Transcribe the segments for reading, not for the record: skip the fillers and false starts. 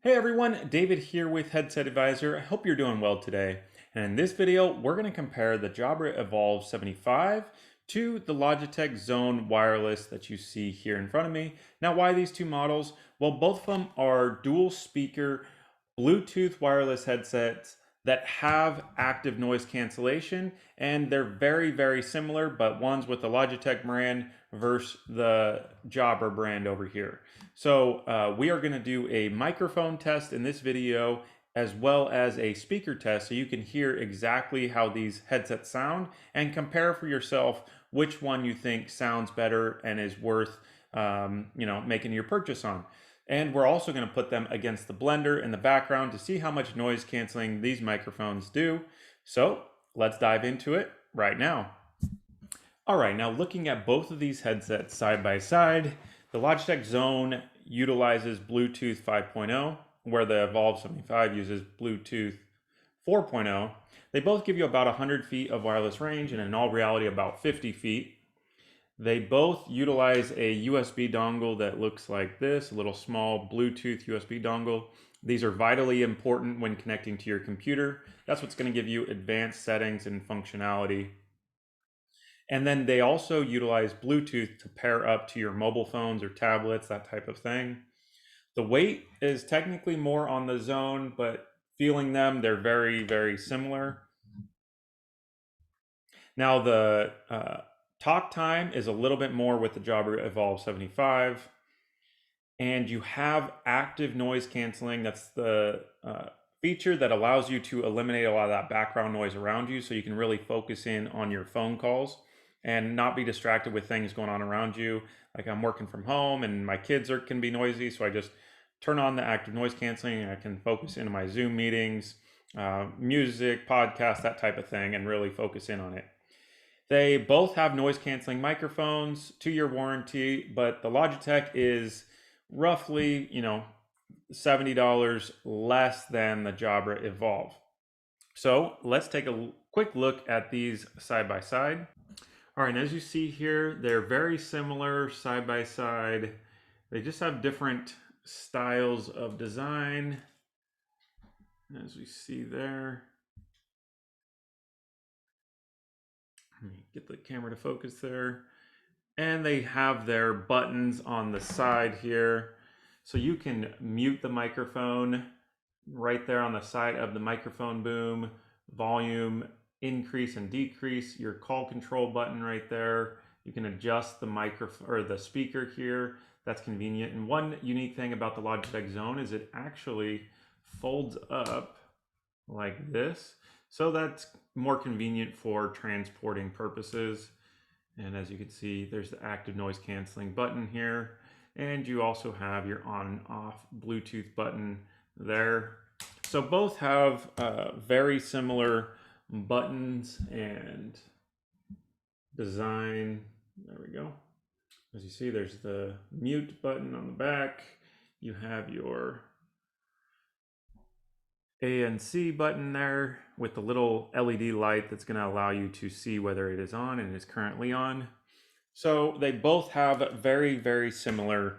Hey everyone, David here with Headset Advisor. I hope you're doing well today. And in this video, we're going to compare the Jabra Evolve 75 to the Logitech Zone Wireless that you see here in front of me. Now, why these two models? Well, both of them are dual speaker Bluetooth wireless headsets that have active noise cancellation, and they're very similar, but one's with the Logitech brand versus the Jabra brand over here. So we are going to do a microphone test in this video as well as a speaker test so you can hear exactly how these headsets sound and compare for yourself which one you think sounds better and is worth making your purchase on. And we're also going to put them against the blender in the background to see how much noise canceling these microphones do. So let's dive into it right now. All right, now looking at both of these headsets side by side, the Logitech Zone utilizes Bluetooth 5.0, where the Evolve 75 uses Bluetooth 4.0. They both give you about 100 feet of wireless range, and in all reality, about 50 feet. They both utilize a USB dongle that looks like this, a little small Bluetooth USB dongle. These are vitally important when connecting to your computer. That's what's going to give you advanced settings and functionality. And then they also utilize Bluetooth to pair up to your mobile phones or tablets, that type of thing. The weight is technically more on the Zone, but feeling them, they're very similar. Now the talk time is a little bit more with the Jabra Evolve 75, and you have active noise canceling. That's the feature that allows you to eliminate a lot of that background noise around you, so you can really focus in on your phone calls and not be distracted with things going on around you. Like I'm working from home and my kids can be noisy, so I just turn on the active noise canceling and I can focus into my Zoom meetings, music, podcasts, that type of thing, and really focus in on it. They both have noise canceling microphones, 2-year warranty, but the Logitech is roughly, $70 less than the Jabra Evolve. So let's take a quick look at these side by side. All right, and as you see here, they're very similar side by side. They just have different styles of design, as we see there. Let me get the camera to focus there. And they have their buttons on the side here. So you can mute the microphone right there on the side of the microphone boom, volume increase and decrease, your call control button right there. You can adjust the microphone or the speaker here. That's convenient. And one unique thing about the Logitech Zone is it actually folds up like this. So that's more convenient for transporting purposes. And as you can see, there's the active noise canceling button here. And you also have your on and off Bluetooth button there. So both have very similar buttons and design. There we go. As you see, there's the mute button on the back. You have your A and C button there with the little LED light that's going to allow you to see whether it is on and is currently on. So they both have very similar,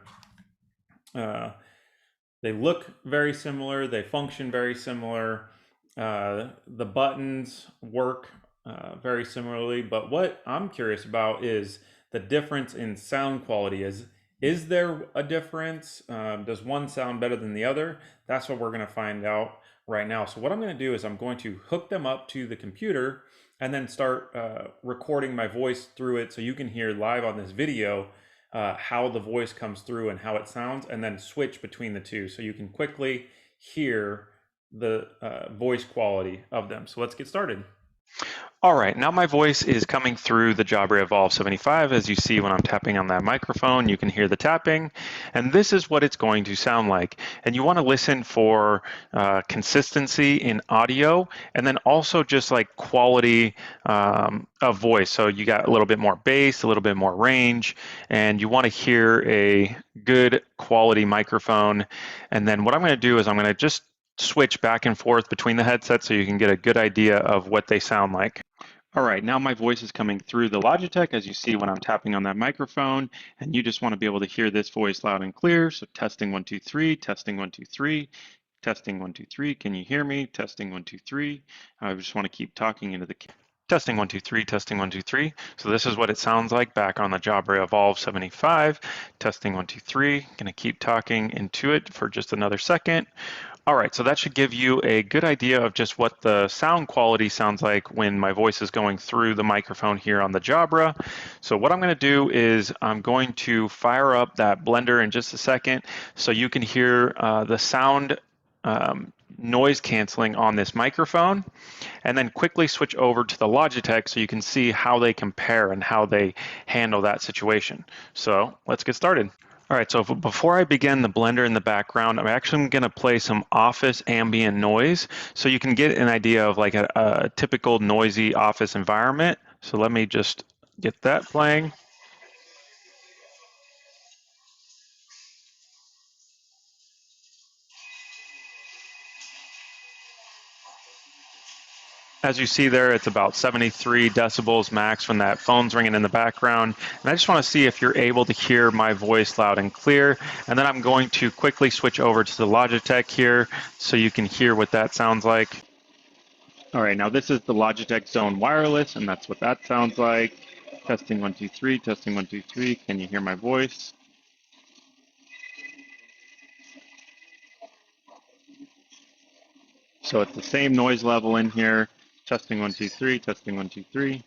they look very similar, they function very similar, the buttons work very similarly, but what I'm curious about is the difference in sound quality. Is there a difference? Does one sound better than the other? That's what we're going to find out right now. So what I'm going to do is I'm going to hook them up to the computer and then start recording my voice through it so you can hear live on this video how the voice comes through and how it sounds, and then switch between the two so you can quickly hear the voice quality of them. So let's get started. All right, now my voice is coming through the Jabra Evolve 75. As you see when I'm tapping on that microphone, you can hear the tapping, and this is what it's going to sound like. And you want to listen for consistency in audio, and then also just like quality of voice. So you got a little bit more bass, a little bit more range, and you want to hear a good quality microphone. And then what I'm going to do is I'm going to just switch back and forth between the headsets so you can get a good idea of what they sound like. All right, now my voice is coming through the Logitech, as you see when I'm tapping on that microphone, and you just want to be able to hear this voice loud and clear. So testing 1, 2, 3, testing 1, 2, 3, testing 1, 2, 3. Can you hear me? Testing 1, 2, 3. I just want to keep talking into the testing 1, 2, 3, testing 1, 2, 3. So this is what it sounds like back on the Jabra Evolve 75. Testing 1, 2, 3. Gonna keep talking into it for just another second. All right, so that should give you a good idea of just what the sound quality sounds like when my voice is going through the microphone here on the Jabra. So what I'm going to do is I'm going to fire up that blender in just a second so you can hear the sound noise canceling on this microphone, and then quickly switch over to the Logitech so you can see how they compare and how they handle that situation. So let's get started. All right, so before I begin the blender in the background, I'm actually going to play some office ambient noise so you can get an idea of like a typical noisy office environment. So let me just get that playing. As you see there, it's about 73 decibels max when that phone's ringing in the background. And I just want to see if you're able to hear my voice loud and clear. And then I'm going to quickly switch over to the Logitech here so you can hear what that sounds like. All right, now this is the Logitech Zone Wireless, and that's what that sounds like. Testing 1, 2, 3, testing 1, 2, 3. Can you hear my voice? So it's the same noise level in here. Testing 1, 2, 3, testing 1, 2, 3.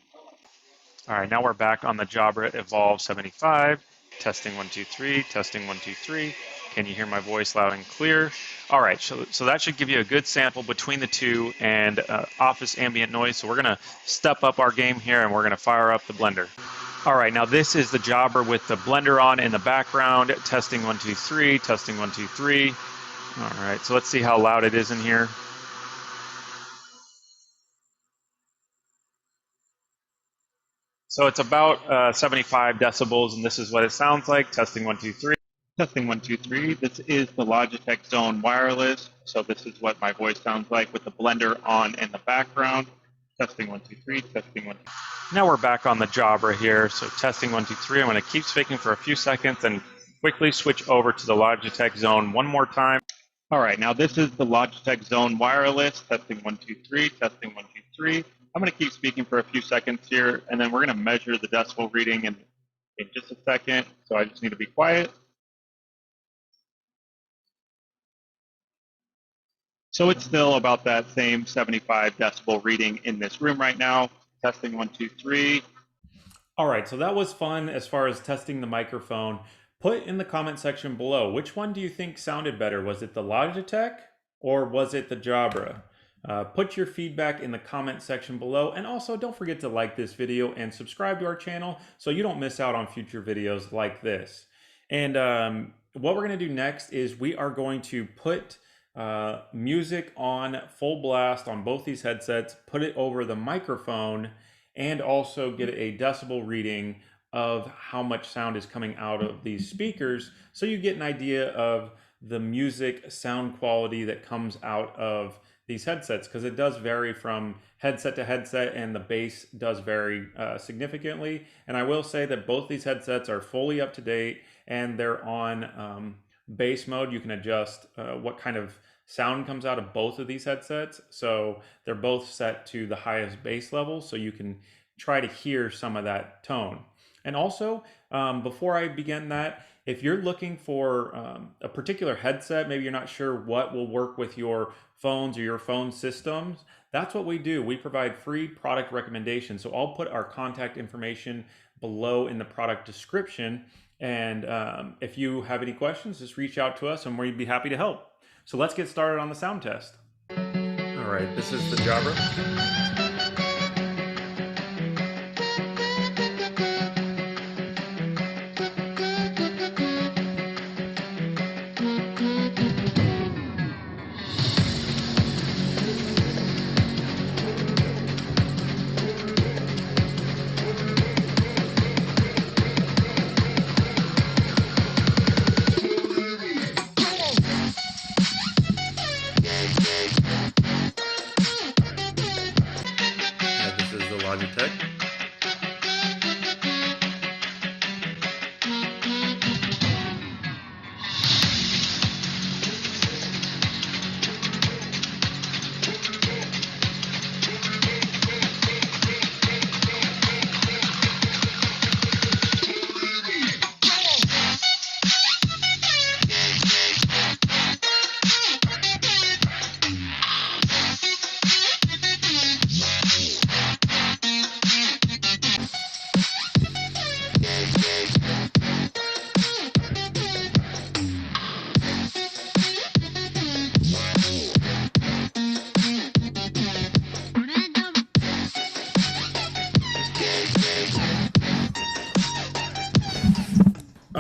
All right, now we're back on the Jabra Evolve 75. Testing 1, 2, 3, testing 1, 2, 3. Can you hear my voice loud and clear? All right, so that should give you a good sample between the two and office ambient noise. So we're gonna step up our game here and we're gonna fire up the blender. All right, now this is the Jabra with the blender on in the background. Testing 1, 2, 3, testing 1, 2, 3. All right, so let's see how loud it is in here. So it's about 75 decibels, and this is what it sounds like. Testing 1, 2, 3. Testing 1, 2, 3. This is the Logitech Zone Wireless. So this is what my voice sounds like with the blender on in the background. Testing 1, 2, 3. Testing 1, 2, 3. Now we're back on the Jabra here. So testing 1, 2, 3. I'm going to keep speaking for a few seconds and quickly switch over to the Logitech Zone one more time. All right, now this is the Logitech Zone Wireless. Testing 1, 2, 3. Testing 1, 2, 3. I'm going to keep speaking for a few seconds here, and then we're going to measure the decibel reading in just a second. So I just need to be quiet. So it's still about that same 75 decibel reading in this room right now. Testing 1, 2, 3. All right, so that was fun as far as testing the microphone. Put in the comment section below, which one do you think sounded better? Was it the Logitech or was it the Jabra? Put your feedback in the comment section below, and also don't forget to like this video and subscribe to our channel so you don't miss out on future videos like this. And what we're going to do next is we are going to put music on full blast on both these headsets, put it over the microphone, and also get a decibel reading of how much sound is coming out of these speakers so you get an idea of the music sound quality that comes out of these headsets, because it does vary from headset to headset and the bass does vary significantly. And I will say that both these headsets are fully up to date and they're on bass mode. You can adjust what kind of sound comes out of both of these headsets. So they're both set to the highest bass level so you can try to hear some of that tone. And also, before I begin that, if you're looking for a particular headset, maybe you're not sure what will work with your phones or your phone systems, that's what we do. We provide free product recommendations. So I'll put our contact information below in the product description. And if you have any questions, just reach out to us and we'd be happy to help. So let's get started on the sound test. All right, this is the Jabra.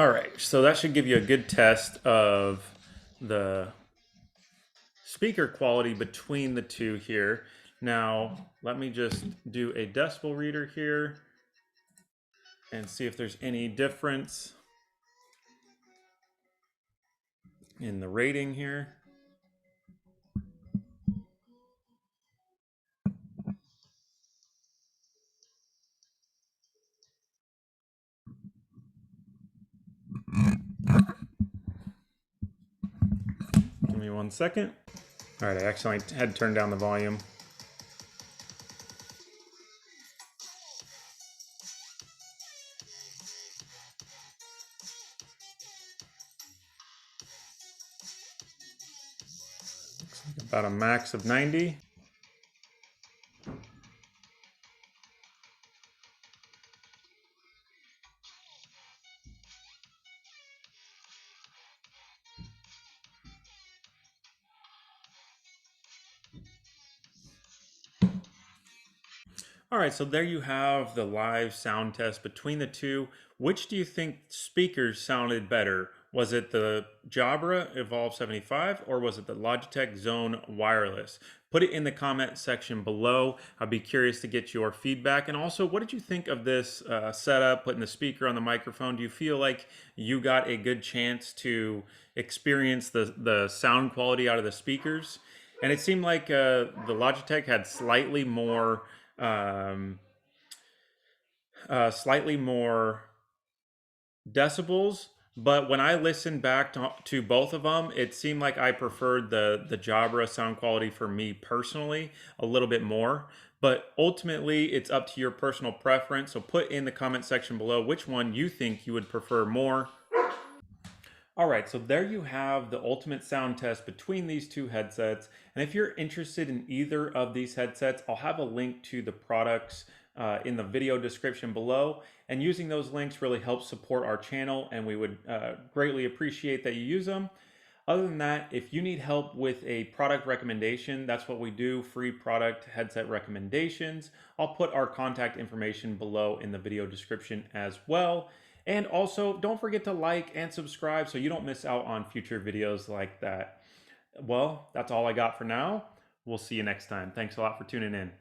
All right, so that should give you a good test of the speaker quality between the two here. Now, let me just do a decibel reader here and see if there's any difference in the rating here. Give me 1 second. All right, I actually had to turn down the volume. Looks like about a max of 90. All right, so there you have the live sound test between the two. Which do you think speakers sounded better? Was it the Jabra Evolve 75 or was it the Logitech Zone Wireless? Put it in the comment section below. I'd be curious to get your feedback. And also, what did you think of this setup, putting the speaker on the microphone? Do you feel like you got a good chance to experience the sound quality out of the speakers? And it seemed like the Logitech had um, slightly more decibels. But when I listened back to both of them, it seemed like I preferred the Jabra sound quality for me personally a little bit more. But ultimately, it's up to your personal preference. So put in the comment section below which one you think you would prefer more. All right, so there you have the ultimate sound test between these two headsets. And if you're interested in either of these headsets, I'll have a link to the products in the video description below. And using those links really helps support our channel, and we would greatly appreciate that you use them. Other than that, if you need help with a product recommendation, that's what we do, free product headset recommendations. I'll put our contact information below in the video description as well. And also, don't forget to like and subscribe so you don't miss out on future videos like that. Well, that's all I got for now. We'll see you next time. Thanks a lot for tuning in.